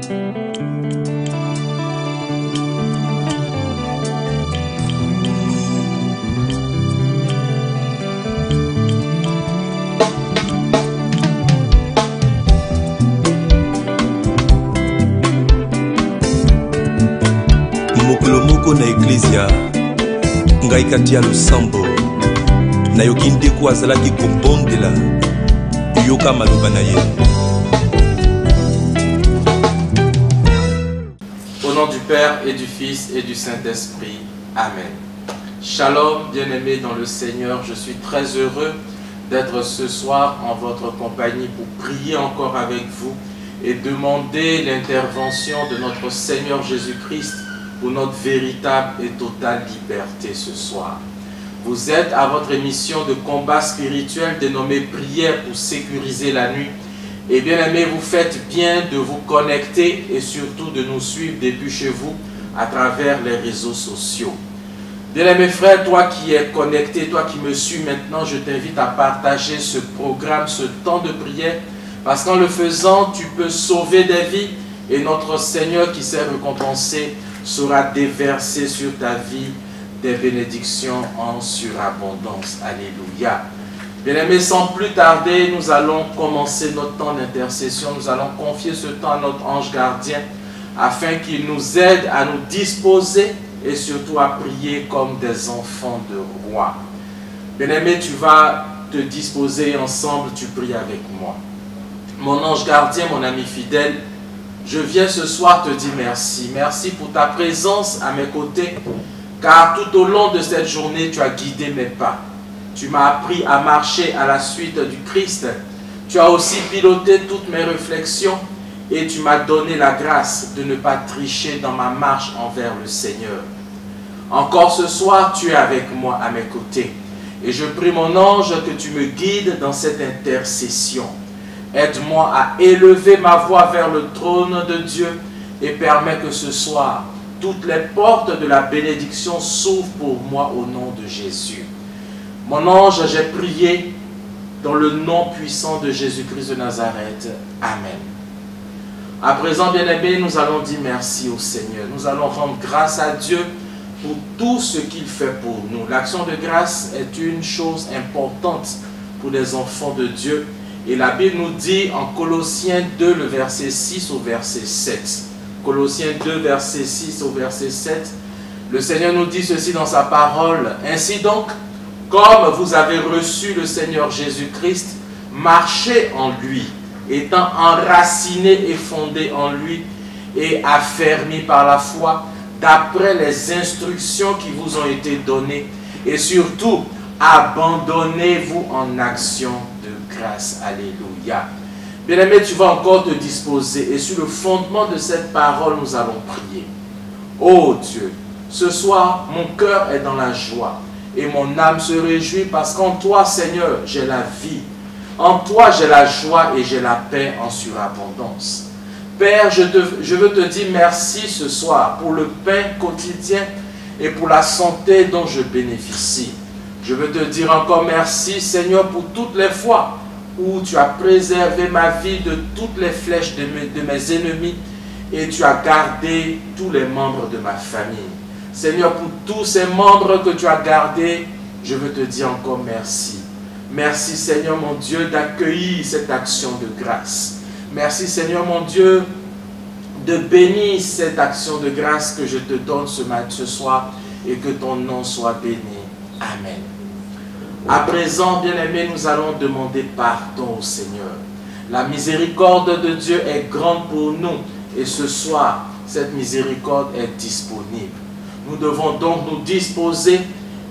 Moko na Ecclesia ngai kati ya losambo nayoki ndeko azalaki kobondela yoka maloba na ye. Au nom du Père et du Fils et du Saint-Esprit. Amen. Shalom, bien-aimés dans le Seigneur, je suis très heureux d'être ce soir en votre compagnie pour prier encore avec vous et demander l'intervention de notre Seigneur Jésus-Christ pour notre véritable et totale liberté ce soir. Vous êtes à votre émission de combat spirituel dénommée Prière pour sécuriser la nuit. Et bien aimé, vous faites bien de vous connecter et surtout de nous suivre depuis chez vous à travers les réseaux sociaux. Bien aimé frère, toi qui es connecté, toi qui me suis maintenant, je t'invite à partager ce programme, ce temps de prière, parce qu'en le faisant, tu peux sauver des vies et notre Seigneur qui s'est récompensé sera déversé sur ta vie des bénédictions en surabondance. Alléluia. Bien-aimés, sans plus tarder, nous allons commencer notre temps d'intercession. Nous allons confier ce temps à notre ange gardien afin qu'il nous aide à nous disposer et surtout à prier comme des enfants de roi. Bien-aimé, tu vas te disposer ensemble, tu pries avec moi. Mon ange gardien, mon ami fidèle, je viens ce soir te dire merci. Merci pour ta présence à mes côtés, car tout au long de cette journée, tu as guidé mes pas. Tu m'as appris à marcher à la suite du Christ. Tu as aussi piloté toutes mes réflexions et tu m'as donné la grâce de ne pas tricher dans ma marche envers le Seigneur. Encore ce soir, tu es avec moi à mes côtés. Et je prie mon ange que tu me guides dans cette intercession. Aide-moi à élever ma voix vers le trône de Dieu et permets que ce soir, toutes les portes de la bénédiction s'ouvrent pour moi au nom de Jésus. Mon ange, j'ai prié dans le nom puissant de Jésus-Christ de Nazareth. Amen. À présent, bien-aimés, nous allons dire merci au Seigneur. Nous allons rendre grâce à Dieu pour tout ce qu'il fait pour nous. L'action de grâce est une chose importante pour les enfants de Dieu. Et la Bible nous dit en Colossiens 2, le verset 6 au verset 7. Colossiens 2, verset 6 au verset 7. Le Seigneur nous dit ceci dans sa parole. Ainsi donc, comme vous avez reçu le Seigneur Jésus-Christ, marchez en lui, étant enracinés et fondés en lui et affermis par la foi, d'après les instructions qui vous ont été données. Et surtout, abandonnez-vous en action de grâce. Alléluia. Bien-aimé, tu vas encore te disposer et sur le fondement de cette parole, nous allons prier. Oh Dieu, ce soir, mon cœur est dans la joie et mon âme se réjouit parce qu'en toi, Seigneur, j'ai la vie. En toi, j'ai la joie et j'ai la paix en surabondance. Père, je veux te dire merci ce soir pour le pain quotidien et pour la santé dont je bénéficie. Je veux te dire encore merci, Seigneur, pour toutes les fois où tu as préservé ma vie de toutes les flèches de mes ennemis et tu as gardé tous les membres de ma famille. Seigneur, pour tous ces membres que tu as gardés, je veux te dire encore merci. Merci, Seigneur mon Dieu, d'accueillir cette action de grâce. Merci, Seigneur mon Dieu, de bénir cette action de grâce que je te donne ce soir et que ton nom soit béni. Amen. À présent, bien-aimés, nous allons demander pardon au Seigneur. La miséricorde de Dieu est grande pour nous et ce soir, cette miséricorde est disponible. Nous devons donc nous disposer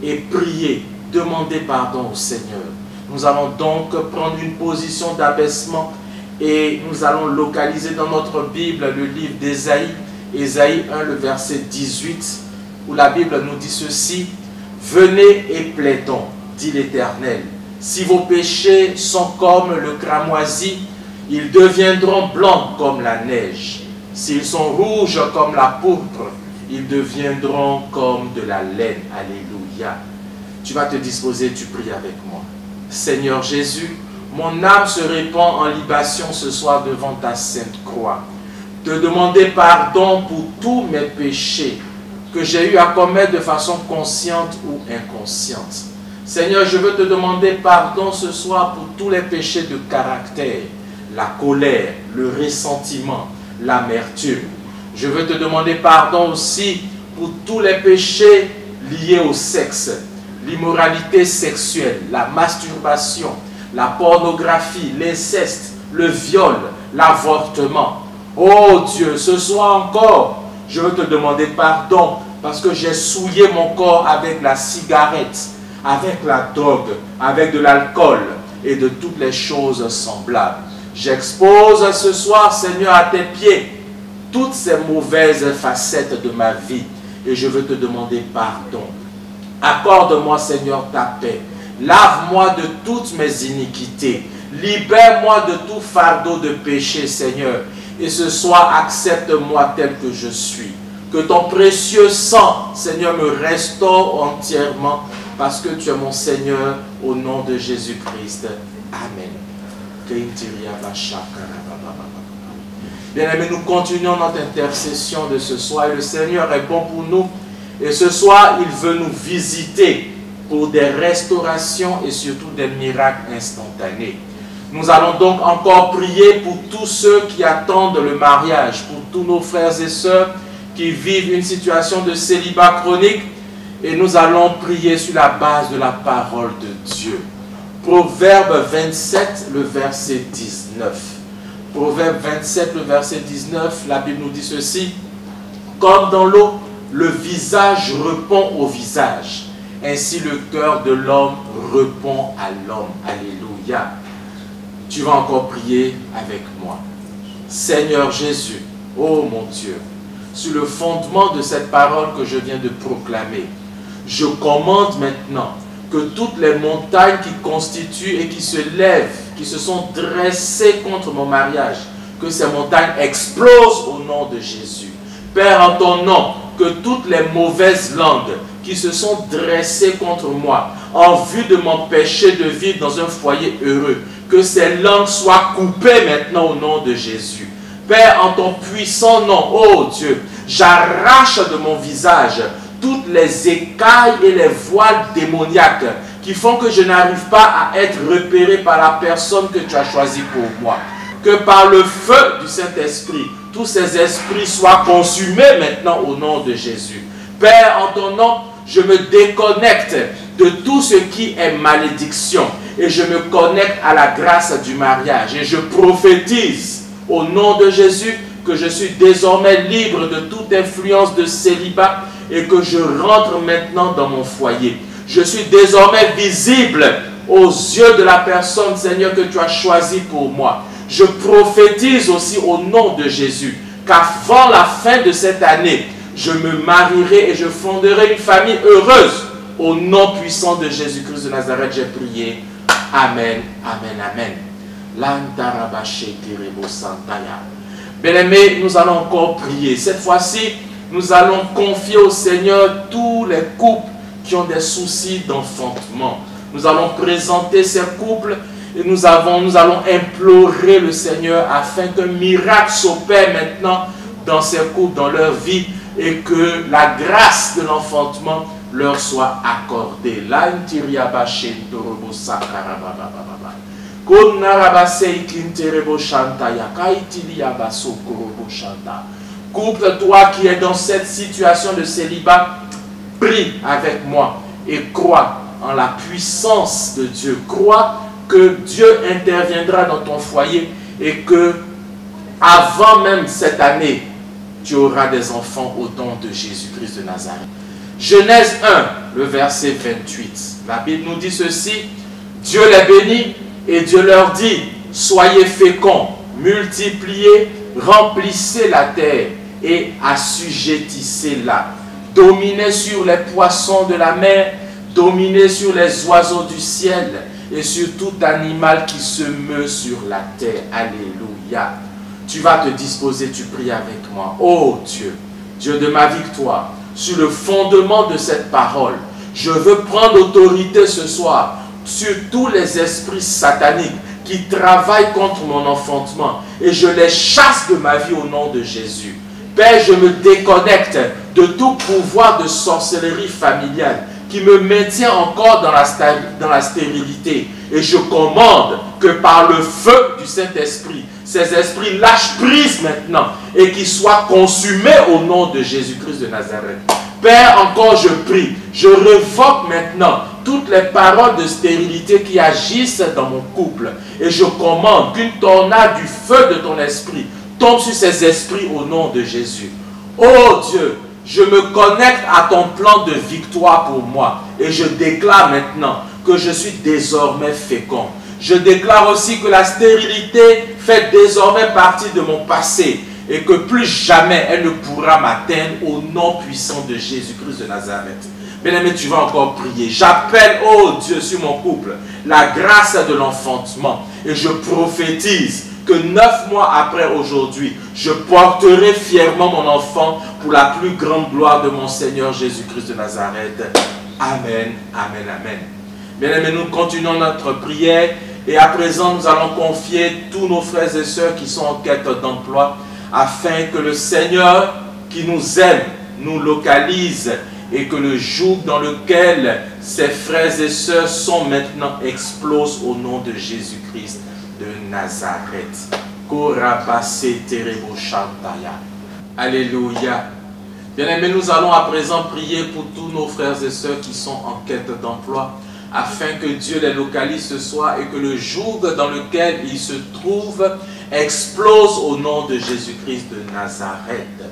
et prier, demander pardon au Seigneur. Nous allons donc prendre une position d'abaissement et nous allons localiser dans notre Bible le livre d'Ésaïe, Ésaïe 1, le verset 18, où la Bible nous dit ceci: « Venez et plaidons, dit l'Éternel, si vos péchés sont comme le cramoisi, ils deviendront blancs comme la neige. S'ils sont rouges comme la pourpre, ils deviendront comme de la laine. » Alléluia. Tu vas te disposer, tu pries avec moi. Seigneur Jésus, mon âme se répand en libation ce soir devant ta sainte croix. te demander pardon pour tous mes péchés que j'ai eu à commettre de façon consciente ou inconsciente. Seigneur, je veux te demander pardon ce soir pour tous les péchés de caractère, la colère, le ressentiment, l'amertume. Je veux te demander pardon aussi pour tous les péchés liés au sexe, l'immoralité sexuelle, la masturbation, la pornographie, l'inceste, le viol, l'avortement. Oh Dieu, ce soir encore, je veux te demander pardon parce que j'ai souillé mon corps avec la cigarette, avec la drogue, avec de l'alcool et de toutes les choses semblables. J'expose ce soir, Seigneur, à tes pieds toutes ces mauvaises facettes de ma vie et je veux te demander pardon. Accorde-moi, Seigneur, ta paix. Lave-moi de toutes mes iniquités. Libère-moi de tout fardeau de péché, Seigneur. Et ce soir, accepte-moi tel que je suis. Que ton précieux sang, Seigneur, me restaure entièrement parce que tu es mon Seigneur au nom de Jésus-Christ. Amen. Bien-aimés, nous continuons notre intercession de ce soir et le Seigneur est bon pour nous. Et ce soir, il veut nous visiter pour des restaurations et surtout des miracles instantanés. Nous allons donc encore prier pour tous ceux qui attendent le mariage, pour tous nos frères et sœurs qui vivent une situation de célibat chronique. Et nous allons prier sur la base de la parole de Dieu. Proverbe 27, le verset 19. Proverbe 27, le verset 19, la Bible nous dit ceci. Comme dans l'eau, le visage répond au visage. Ainsi le cœur de l'homme répond à l'homme. Alléluia. Tu vas encore prier avec moi. Seigneur Jésus, oh mon Dieu, sur le fondement de cette parole que je viens de proclamer, je commande maintenant que toutes les montagnes qui constituent et qui se lèvent, qui se sont dressées contre mon mariage, que ces montagnes explosent au nom de Jésus. Père, en ton nom, que toutes les mauvaises langues qui se sont dressées contre moi, en vue de m'empêcher de vivre dans un foyer heureux, que ces langues soient coupées maintenant au nom de Jésus. Père, en ton puissant nom, oh Dieu, j'arrache de mon visage toutes les écailles et les voiles démoniaques qui font que je n'arrive pas à être repéré par la personne que tu as choisie pour moi. Que par le feu du Saint-Esprit, tous ces esprits soient consumés maintenant au nom de Jésus. Père, en ton nom, je me déconnecte de tout ce qui est malédiction et je me connecte à la grâce du mariage. Et je prophétise au nom de Jésus que je suis désormais libre de toute influence de célibat et que je rentre maintenant dans mon foyer. Je suis désormais visible aux yeux de la personne, Seigneur, que tu as choisie pour moi. Je prophétise aussi au nom de Jésus qu'avant la fin de cette année, je me marierai et je fonderai une famille heureuse. Au nom puissant de Jésus-Christ de Nazareth, j'ai prié. Amen, amen, amen. Bien-aimés, nous allons encore prier. Cette fois-ci, nous allons confier au Seigneur tous les couples qui ont des soucis d'enfantement. Nous allons présenter ces couples et nous allons implorer le Seigneur afin qu'un miracle s'opère maintenant dans ces couples, dans leur vie, et que la grâce de l'enfantement leur soit accordée. Couple, toi qui es dans cette situation de célibat, prie avec moi et crois en la puissance de Dieu. Crois que Dieu interviendra dans ton foyer et que avant même cette année, tu auras des enfants au nom de Jésus-Christ de Nazareth. Genèse 1, le verset 28. La Bible nous dit ceci. Dieu les bénit et Dieu leur dit, soyez féconds, multipliez, remplissez la terre et assujettissez-la. Dominez sur les poissons de la mer, dominez sur les oiseaux du ciel et sur tout animal qui se meut sur la terre. Alléluia. Tu vas te disposer, tu pries avec moi. Oh Dieu, Dieu de ma victoire, sur le fondement de cette parole, je veux prendre autorité ce soir sur tous les esprits sataniques qui travaillent contre mon enfantement et je les chasse de ma vie au nom de Jésus. Père, je me déconnecte de tout pouvoir de sorcellerie familiale qui me maintient encore dans la stérilité. Et je commande que par le feu du Saint-Esprit, ces esprits lâchent prise maintenant et qu'ils soient consumés au nom de Jésus-Christ de Nazareth. Père, encore je prie, je révoque maintenant toutes les paroles de stérilité qui agissent dans mon couple. Et je commande qu'une tornade du feu de ton esprit tombe sur ces esprits au nom de Jésus. Oh Dieu, je me connecte à ton plan de victoire pour moi. Et je déclare maintenant que je suis désormais fécond. Je déclare aussi que la stérilité fait désormais partie de mon passé. Et que plus jamais elle ne pourra m'atteindre au nom puissant de Jésus-Christ de Nazareth. Bien-aimé, tu vas encore prier. J'appelle, oh Dieu, sur mon couple, la grâce de l'enfantement. Et je prophétise que 9 mois après aujourd'hui, je porterai fièrement mon enfant pour la plus grande gloire de mon Seigneur Jésus-Christ de Nazareth. Amen, amen, amen. Bien-aimé, nous continuons notre prière. Et à présent, nous allons confier tous nos frères et sœurs qui sont en quête d'emploi, afin que le Seigneur qui nous aime nous localise et que le joug dans lequel ses frères et sœurs sont maintenant explose au nom de Jésus-Christ de Nazareth. Alléluia. Bien-aimés, nous allons à présent prier pour tous nos frères et sœurs qui sont en quête d'emploi, afin que Dieu les localise ce soir et que le joug dans lequel ils se trouvent explose au nom de Jésus-Christ de Nazareth.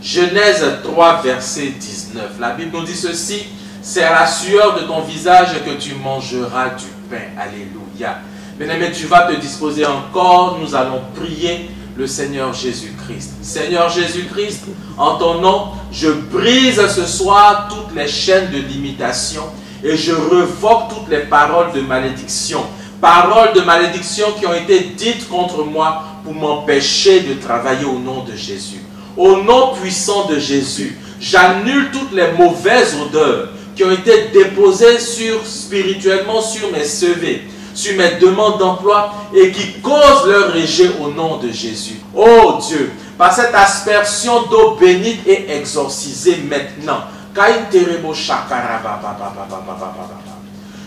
Genèse 3, verset 19. La Bible nous dit ceci: c'est à la sueur de ton visage que tu mangeras du pain. Alléluia. Bien-aimé, tu vas te disposer encore. Nous allons prier le Seigneur Jésus-Christ. Seigneur Jésus-Christ, en ton nom, je brise ce soir toutes les chaînes de limitation et je revoque toutes les paroles de malédiction. Paroles de malédiction qui ont été dites contre moi pour m'empêcher de travailler au nom de Jésus. Au nom puissant de Jésus, j'annule toutes les mauvaises odeurs qui ont été déposées spirituellement sur mes CV, sur mes demandes d'emploi et qui causent leur rejet au nom de Jésus. Oh Dieu, par cette aspersion d'eau bénite et exorcisée maintenant,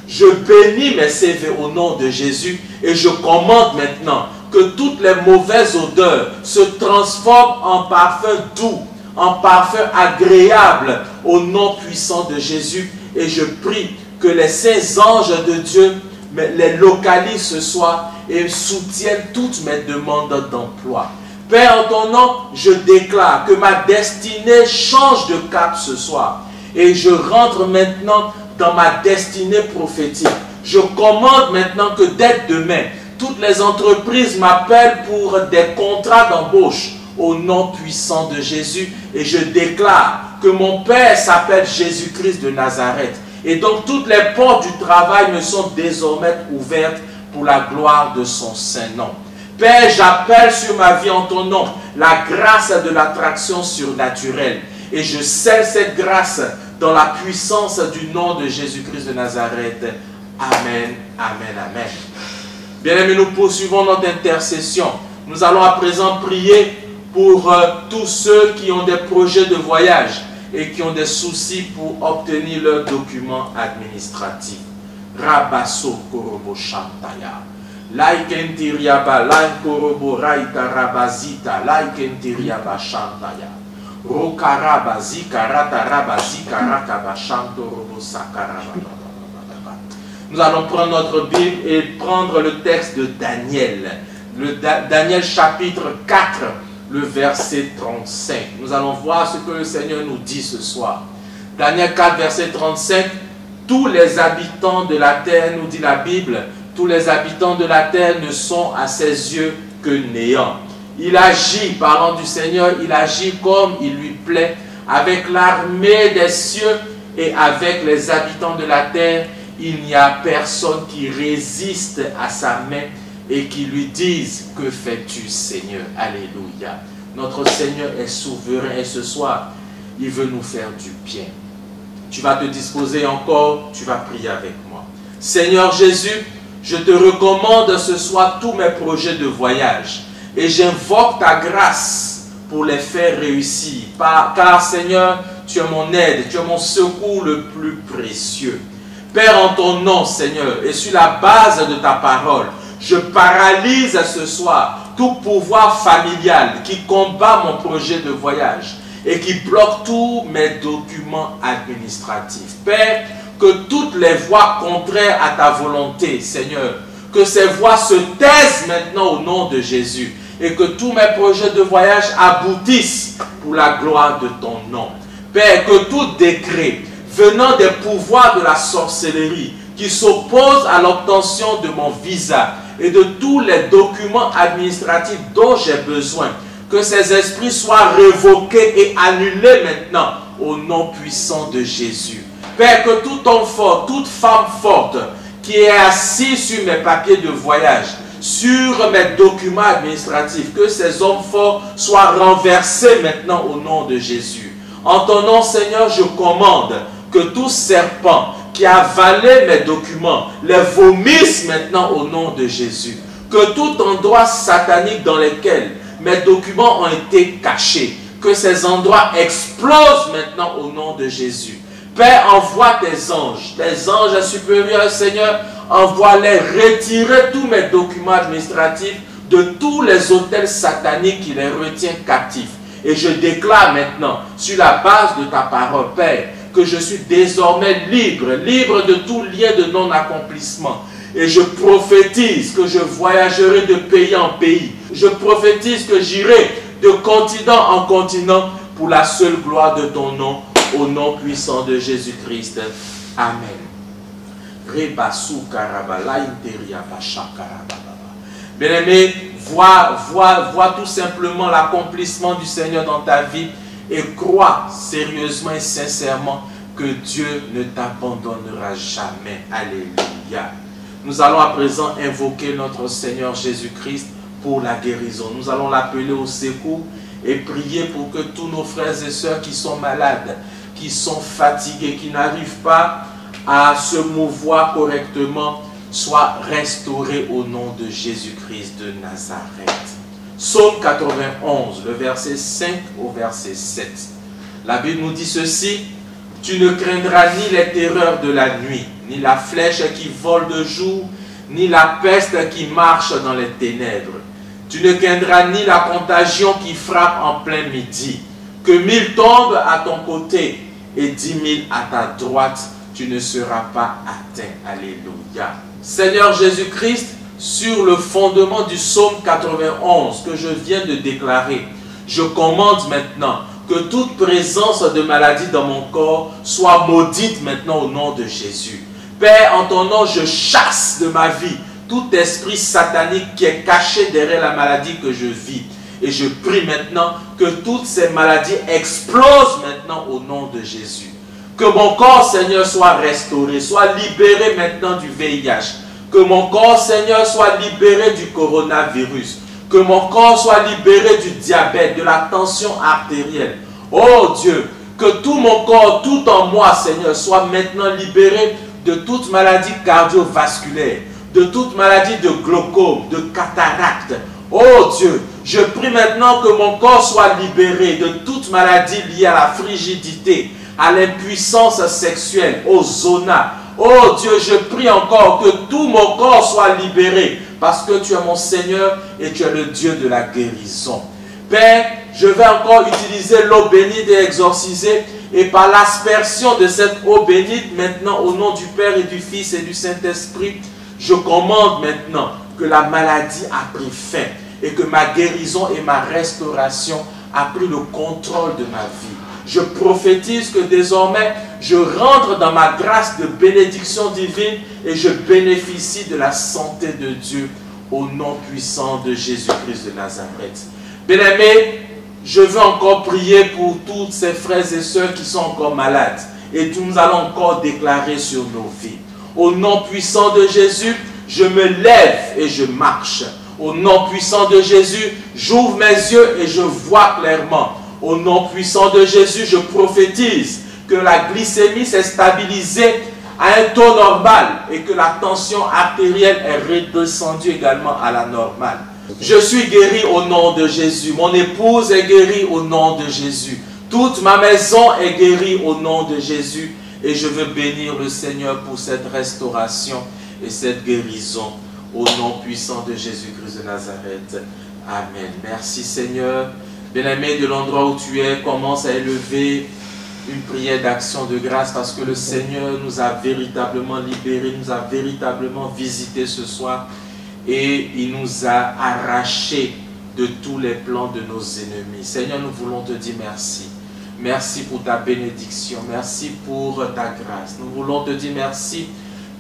je bénis mes CV au nom de Jésus et je commande maintenant que toutes les mauvaises odeurs se transforment en parfum doux, en parfum agréable au nom puissant de Jésus. Et je prie que les saints anges de Dieu les localisent ce soir et soutiennent toutes mes demandes d'emploi. Père, en ton nom, je déclare que ma destinée change de cap ce soir. Et je rentre maintenant dans ma destinée prophétique. Je commande maintenant que dès demain, toutes les entreprises m'appellent pour des contrats d'embauche au nom puissant de Jésus. Et je déclare que mon Père s'appelle Jésus-Christ de Nazareth. Et donc toutes les portes du travail me sont désormais ouvertes pour la gloire de son saint nom. Père, j'appelle sur ma vie en ton nom la grâce de l'attraction surnaturelle. Et je scelle cette grâce dans la puissance du nom de Jésus-Christ de Nazareth. Amen, amen, amen. Bien-aimés, nous poursuivons notre intercession. Nous allons à présent prier pour tous ceux qui ont des projets de voyage et qui ont des soucis pour obtenir leurs documents administratifs. Rabaso korobo shantaya. Laikentiriaba, laikorobo raita rabazita, laikentiriaba shantaya. Rokaraba zikarata rabazika rakaba shantorobo sakaraba. Nous allons prendre notre Bible et prendre le texte de Daniel. Daniel chapitre 4, le verset 35. Nous allons voir ce que le Seigneur nous dit ce soir. Daniel 4, verset 35. Tous les habitants de la terre, nous dit la Bible, tous les habitants de la terre ne sont à ses yeux que néant. Il agit, parlant du Seigneur, il agit comme il lui plaît, avec l'armée des cieux et avec les habitants de la terre. Il n'y a personne qui résiste à sa main et qui lui dise: que fais-tu, Seigneur? Alléluia. Notre Seigneur est souverain et ce soir, il veut nous faire du bien. Tu vas te disposer encore, tu vas prier avec moi. Seigneur Jésus, Je te recommande ce soir tous mes projets de voyage et j'invoque ta grâce pour les faire réussir. Car Seigneur, tu es mon aide, tu es mon secours le plus précieux. Père, en ton nom, Seigneur, et sur la base de ta parole, je paralyse ce soir tout pouvoir familial qui combat mon projet de voyage et qui bloque tous mes documents administratifs. Père, que toutes les voix contraires à ta volonté, Seigneur, que ces voix se taisent maintenant au nom de Jésus et que tous mes projets de voyage aboutissent pour la gloire de ton nom. Père, que tout décret venant des pouvoirs de la sorcellerie qui s'opposent à l'obtention de mon visa et de tous les documents administratifs dont j'ai besoin, que ces esprits soient révoqués et annulés maintenant au nom puissant de Jésus. Père, que tout homme fort, toute femme forte qui est assis sur mes papiers de voyage, sur mes documents administratifs, que ces hommes forts soient renversés maintenant au nom de Jésus. En ton nom, Seigneur, je commande que tout serpent qui a avalé mes documents les vomisse maintenant au nom de Jésus. Que tout endroit satanique dans lequel mes documents ont été cachés, que ces endroits explosent maintenant au nom de Jésus. Père, envoie tes anges supérieurs, Seigneur, envoie-les retirer tous mes documents administratifs de tous les hôtels sataniques qui les retiennent captifs. Et je déclare maintenant, sur la base de ta parole, Père, que je suis désormais libre de tout lien de non-accomplissement. Et je prophétise que je voyagerai de pays en pays. Je prophétise que j'irai de continent en continent pour la seule gloire de ton nom, au nom puissant de Jésus-Christ. Amen. Bien-aimé, vois tout simplement l'accomplissement du Seigneur dans ta vie et crois sérieusement et sincèrement que Dieu ne t'abandonnera jamais. Alléluia. Nous allons à présent invoquer notre Seigneur Jésus-Christ pour la guérison. Nous allons l'appeler au secours et prier pour que tous nos frères et sœurs qui sont malades, qui sont fatigués, qui n'arrivent pas à se mouvoir correctement, soient restaurés au nom de Jésus-Christ de Nazareth. Psaume 91, le verset 5 au verset 7. La Bible nous dit ceci: tu ne craindras ni les terreurs de la nuit, ni la flèche qui vole de jour, ni la peste qui marche dans les ténèbres. Tu ne craindras ni la contagion qui frappe en plein midi. Que 1000 tombent à ton côté et 10 000 à ta droite, tu ne seras pas atteint. Alléluia. Seigneur Jésus-Christ, sur le fondement du psaume 91 que je viens de déclarer, je commande maintenant que toute présence de maladie dans mon corps soit maudite maintenant au nom de Jésus. Père, en ton nom, je chasse de ma vie tout esprit satanique qui est caché derrière la maladie que je vis. Et je prie maintenant que toutes ces maladies explosent maintenant au nom de Jésus. Que mon corps, Seigneur, soit restauré, soit libéré maintenant du VIH. Que mon corps, Seigneur, soit libéré du coronavirus. Que mon corps soit libéré du diabète, de la tension artérielle. Oh Dieu, que tout mon corps, tout en moi, Seigneur, soit maintenant libéré de toute maladie cardiovasculaire, de toute maladie de glaucome, de cataracte. Oh Dieu, je prie maintenant que mon corps soit libéré de toute maladie liée à la frigidité, à l'impuissance sexuelle, au zona. Oh Dieu, je prie encore que tout mon corps soit libéré parce que tu es mon Seigneur et tu es le Dieu de la guérison. Père, je vais encore utiliser l'eau bénite et exorciser, et par l'aspersion de cette eau bénite, maintenant au nom du Père et du Fils et du Saint-Esprit, je commande maintenant que la maladie a pris fin et que ma guérison et ma restauration a pris le contrôle de ma vie. Je prophétise que désormais, je rentre dans ma grâce de bénédiction divine et je bénéficie de la santé de Dieu au nom puissant de Jésus-Christ de Nazareth. Bien-aimés, je veux encore prier pour tous ces frères et sœurs qui sont encore malades. Et nous allons encore déclarer sur nos vies. Au nom puissant de Jésus, je me lève et je marche. Au nom puissant de Jésus, j'ouvre mes yeux et je vois clairement. Au nom puissant de Jésus, je prophétise que la glycémie s'est stabilisée à un taux normal et que la tension artérielle est redescendue également à la normale. Je suis guéri au nom de Jésus. Mon épouse est guérie au nom de Jésus. Toute ma maison est guérie au nom de Jésus. Et je veux bénir le Seigneur pour cette restauration et cette guérison au nom puissant de Jésus-Christ de Nazareth. Amen. Merci Seigneur. Bien-aimé, de l'endroit où tu es, commence à élever une prière d'action de grâce parce que le Seigneur nous a véritablement libérés, nous a véritablement visités ce soir et il nous a arrachés de tous les plans de nos ennemis. Seigneur, nous voulons te dire merci. Merci pour ta bénédiction, merci pour ta grâce. Nous voulons te dire merci,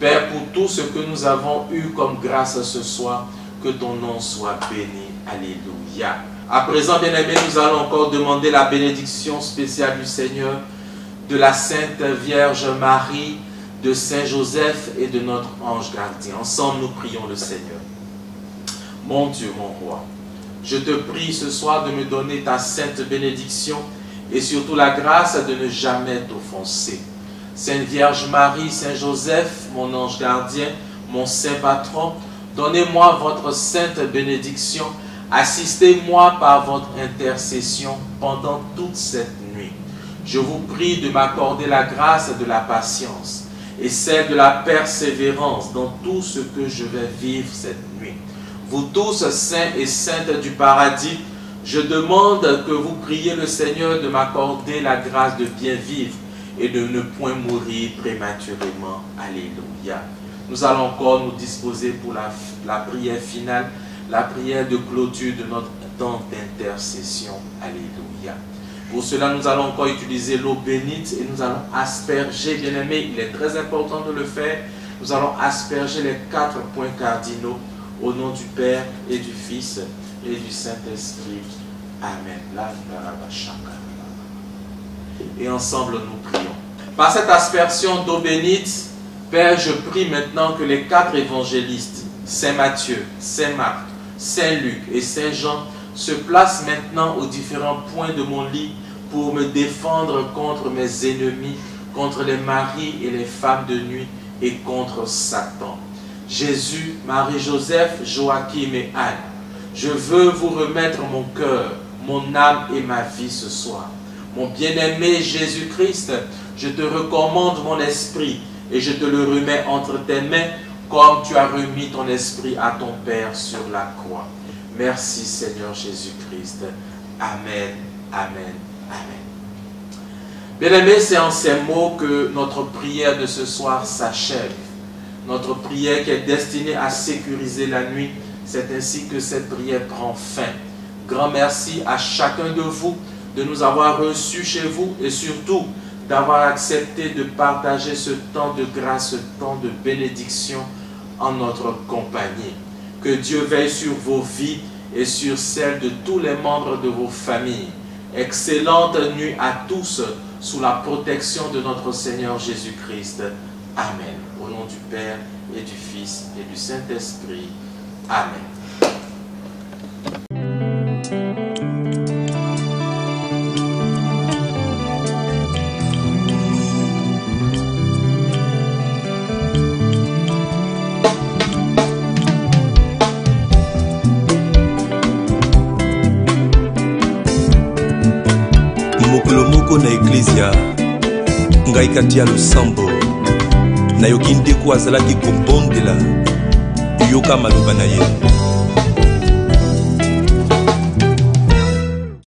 Père, pour tout ce que nous avons eu comme grâce ce soir. Que ton nom soit béni. Alléluia. À présent, bien-aimés, nous allons encore demander la bénédiction spéciale du Seigneur, de la Sainte Vierge Marie, de Saint Joseph et de notre ange gardien. Ensemble, nous prions le Seigneur. Mon Dieu, mon roi, je te prie ce soir de me donner ta sainte bénédiction et surtout la grâce de ne jamais t'offenser. Sainte Vierge Marie, Saint Joseph, mon ange gardien, mon saint patron, donnez-moi votre sainte bénédiction. Assistez-moi par votre intercession pendant toute cette nuit. Je vous prie de m'accorder la grâce de la patience et celle de la persévérance dans tout ce que je vais vivre cette nuit. Vous tous, saints et saintes du paradis, je demande que vous priez le Seigneur de m'accorder la grâce de bien vivre et de ne point mourir prématurément. Alléluia. Nous allons encore nous disposer pour la prière finale, la prière de clôture de notre temps d'intercession. Alléluia. Pour cela, nous allons encore utiliser l'eau bénite et nous allons asperger, bien-aimés, il est très important de le faire. Nous allons asperger les 4 points cardinaux au nom du Père et du Fils et du Saint-Esprit. Amen. Et ensemble, nous prions. Par cette aspersion d'eau bénite, Père, je prie maintenant que les 4 évangélistes, Saint Matthieu, Saint Marc, Saint Luc et Saint Jean, se placent maintenant aux différents points de mon lit pour me défendre contre mes ennemis, contre les maris et les femmes de nuit et contre Satan. Jésus, Marie-Joseph, Joachim et Anne, je veux vous remettre mon cœur, mon âme et ma vie ce soir. Mon bien-aimé Jésus-Christ, je te recommande mon esprit et je te le remets entre tes mains comme tu as remis ton esprit à ton Père sur la croix. Merci Seigneur Jésus-Christ. Amen, amen, amen. Bien-aimés, c'est en ces mots que notre prière de ce soir s'achève. Notre prière qui est destinée à sécuriser la nuit, c'est ainsi que cette prière prend fin. Grand merci à chacun de vous de nous avoir reçus chez vous et surtout d'avoir accepté de partager ce temps de grâce, ce temps de bénédiction en notre compagnie. Que Dieu veille sur vos vies et sur celles de tous les membres de vos familles. Excellente nuit à tous sous la protection de notre Seigneur Jésus-Christ. Amen. Au nom du Père et du Fils et du Saint-Esprit. Amen. Moko na Ecclesia ngai kati ya losambo nayoki ndeko azalaki kobondela yoka maloba na ye.